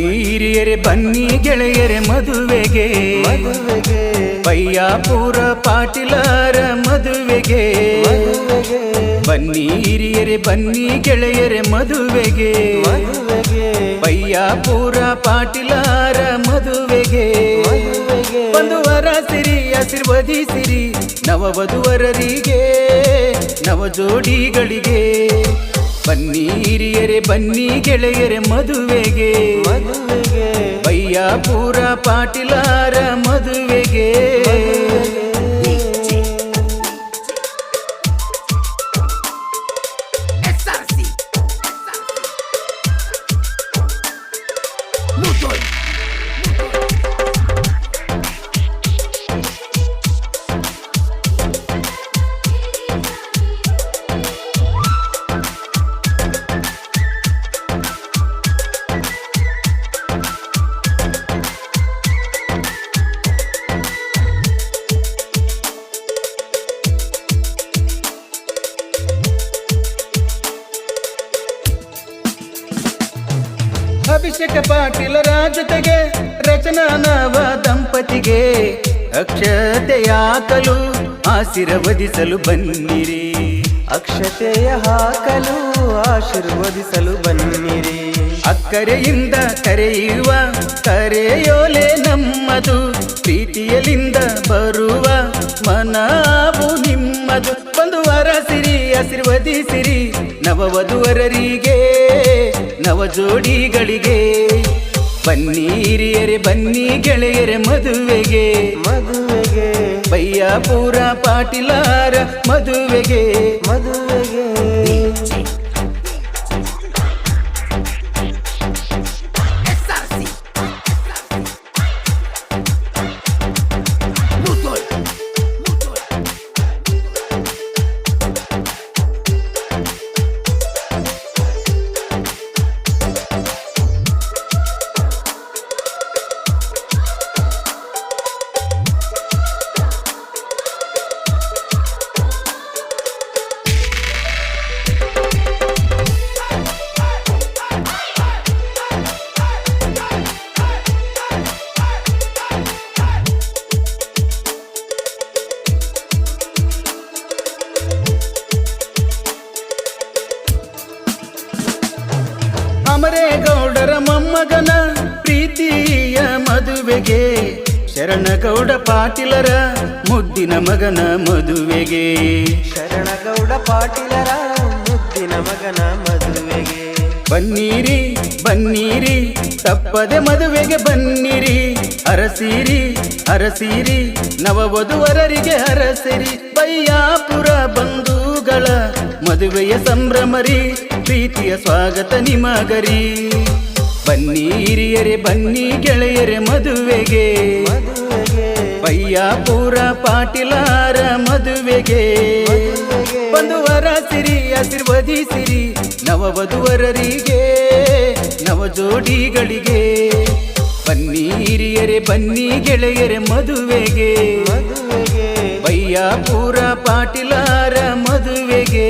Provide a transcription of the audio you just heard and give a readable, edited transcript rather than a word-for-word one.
ಬನ್ನಿ ಹಿರಿಯರೆ ಬನ್ನಿ ಗೆಳೆಯರೆ ಮದುವೆಗೆ ಬಯ್ಯಾಪುರ ಪಾಟೀಲರ ಮದುವೆಗೆ ಬನ್ನಿ ಹಿರಿಯರೆ ಬನ್ನಿ ಗೆಳೆಯರೆ ಮದುವೆಗೆ ಬಯ್ಯಾಪುರ ಪಾಟೀಲರ ಮದುವೆಗೆ ಬಂಧುವರ ಸಿರಿ ಆಶೀರ್ವದಿಸಿರಿ ನವವಧುವರರಿಗೆ ನವ ಜೋಡಿಗಳಿಗೆ ಬನ್ನಿ ಹಿರಿಯರೆ ಬನ್ನಿ ಗೆಳೆಯರೆ ಮದುವೆಗೆ ಬಯ್ಯಾಪುರ ಪಾಟೀಲರ ಮದುವೆಗೆ ಅಭಿಷೇಕ ಪಾಟೀಲರ ಜೊತೆಗೆ ರಚನಾ ನವ ದಂಪತಿಗೆ ಅಕ್ಷತೆಯ ಹಾಕಲು ಆಶೀರ್ವದಿಸಲು ಬನ್ನಿರಿ ಅಕ್ಷತೆಯ ಹಾಕಲು ಆಶೀರ್ವದಿಸಲು ಬನ್ನಿರಿ ಅಕ್ಕರೆಯಿಂದ ಕರೆಯುವ ಕರೆಯೋಲೆ ನಮ್ಮದು ಪ್ರೀತಿಯಲಿಂದ ಬರುವ ಮನವು ನಿಮ್ಮದು ಬಂಧುವರ ಸಿರಿ ಆಶೀರ್ವದಿಸಿರಿ ನವವಧುವರರಿಗೆ ನವ ಜೋಡಿಗಳಿಗೆ ಬನ್ನಿ ಹಿರಿಯರೆ ಬನ್ನಿ ಗೆಳೆಯರೆ ಮದುವೆಗೆ ಬಯ್ಯಾಪುರ ಪಾಟೀಲರ ಮದುವೆಗೆ ಅಮರೇಗೌಡರ ಮೊಮ್ಮಗನ ಪ್ರೀತಿಯ ಮದುವೆಗೆ ಶರಣಗೌಡ ಪಾಟೀಲರ ಮುದ್ದಿನ ಮಗನ ಮದುವೆಗೆ ಶರಣಗೌಡ ಪಾಟೀಲರ ಮುದ್ದಿನ ಮಗನ ಮದುವೆಗೆ ಬನ್ನಿರಿ ಬನ್ನಿರಿ ತಪ್ಪದೆ ಮದುವೆಗೆ ಬನ್ನಿರಿ ಅರಸಿರಿ ಅರಸಿರಿ ನವವಧುವರರಿಗೆ ಹರಸಿರಿ ಬಯ್ಯಾಪುರ ಬಂಧುಗಳ ಮದುವೆಯ ಸಂಭ್ರಮರಿ ಪ್ರೀತಿಯ ಸ್ವಾಗತ ನಿಮಗರಿ ಬನ್ನಿ ಹಿರಿಯರೆ ಬನ್ನಿ ಗೆಳೆಯರೆ ಮದುವೆಗೆ ಬಯ್ಯಾಪುರ ಪಾಟೀಲರ ಮದುವೆಗೆ ಬಂಧುವರ ಸಿರಿ ಆಶೀರ್ವದಿಸಿರಿ ನವವಧುವರರಿಗೆ ನವ ಜೋಡಿಗಳಿಗೆ ಬನ್ನಿ ಹಿರಿಯರೆ ಬನ್ನಿ ಗೆಳೆಯರೆ ಮದುವೆಗೆ ಬಯ್ಯಾಪುರ ಪಾಟೀಲರ ಮದುವೆಗೆ